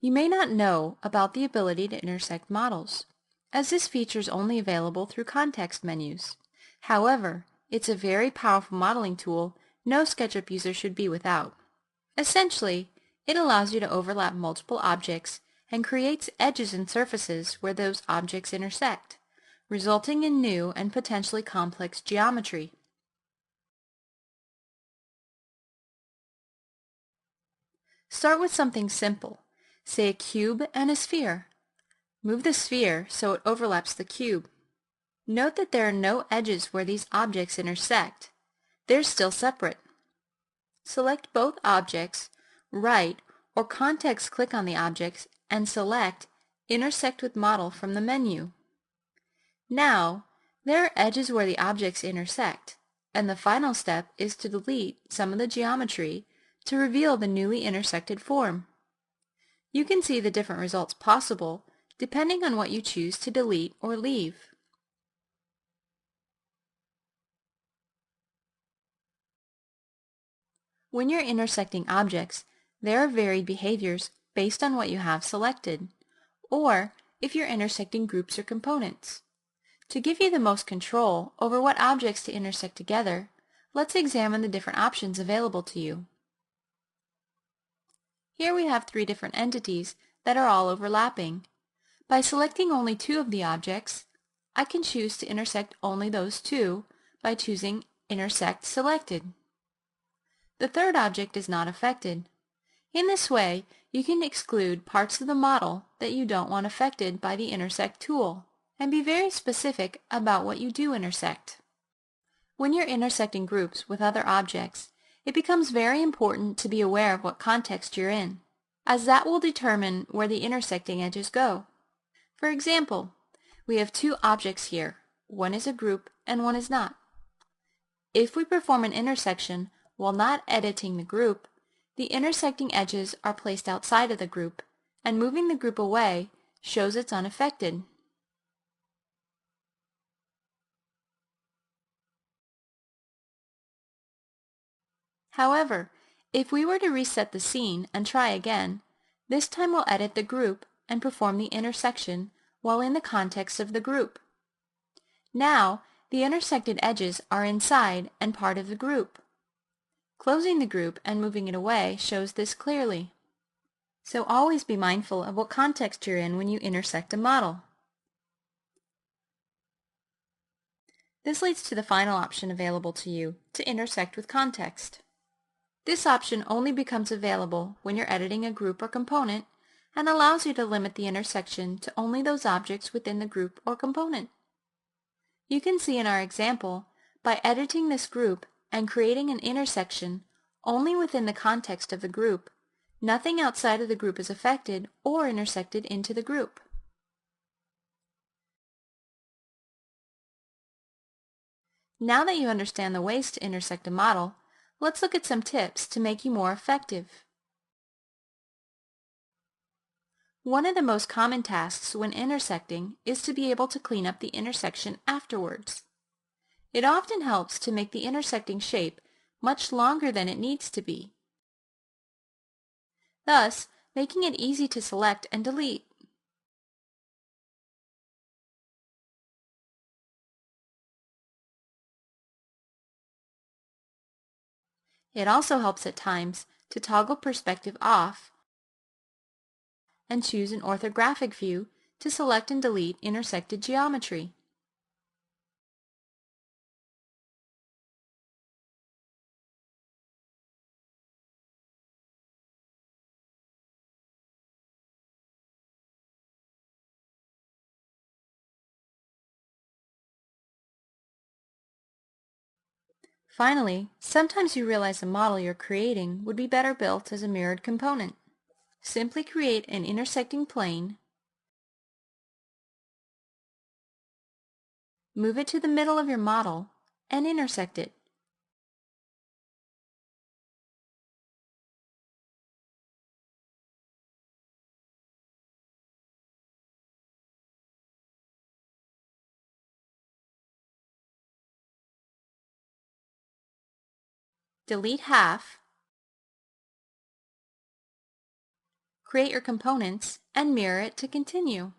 You may not know about the ability to intersect models, as this feature is only available through context menus. However, it's a very powerful modeling tool no SketchUp user should be without. Essentially, it allows you to overlap multiple objects and creates edges and surfaces where those objects intersect, resulting in new and potentially complex geometry. Start with something simple, say a cube and a sphere. Move the sphere so it overlaps the cube. Note that there are no edges where these objects intersect. They're still separate. Select both objects, right or context click on the objects, and select Intersect with Model from the menu. Now, there are edges where the objects intersect, and the final step is to delete some of the geometry to reveal the newly intersected form. You can see the different results possible depending on what you choose to delete or leave. When you're intersecting objects, there are varied behaviors based on what you have selected, or if you're intersecting groups or components. To give you the most control over what objects to intersect together, let's examine the different options available to you. Here we have 3 different entities that are all overlapping. By selecting only 2 of the objects, I can choose to intersect only those 2 by choosing Intersect Selected. The third object is not affected. In this way, you can exclude parts of the model that you don't want affected by the Intersect tool, and be very specific about what you do intersect. When you're intersecting groups with other objects, it becomes very important to be aware of what context you're in, as that will determine where the intersecting edges go. For example, we have 2 objects here. One is a group and one is not. If we perform an intersection while not editing the group, the intersecting edges are placed outside of the group, and moving the group away shows it's unaffected. However, if we were to reset the scene and try again, this time we'll edit the group and perform the intersection while in the context of the group. Now, the intersected edges are inside and part of the group. Closing the group and moving it away shows this clearly. So always be mindful of what context you're in when you intersect a model. This leads to the final option available to you, to intersect with context. This option only becomes available when you're editing a group or component and allows you to limit the intersection to only those objects within the group or component. You can see in our example, by editing this group and creating an intersection only within the context of the group, nothing outside of the group is affected or intersected into the group. Now that you understand the ways to intersect a model, let's look at some tips to make you more effective. One of the most common tasks when intersecting is to be able to clean up the intersection afterwards. It often helps to make the intersecting shape much longer than it needs to be, thus making it easy to select and delete. It also helps at times to toggle perspective off and choose an orthographic view to select and delete intersected geometry. Finally, sometimes you realize the model you're creating would be better built as a mirrored component. Simply create an intersecting plane, move it to the middle of your model, and intersect it. Delete half, create your components, and mirror it to continue.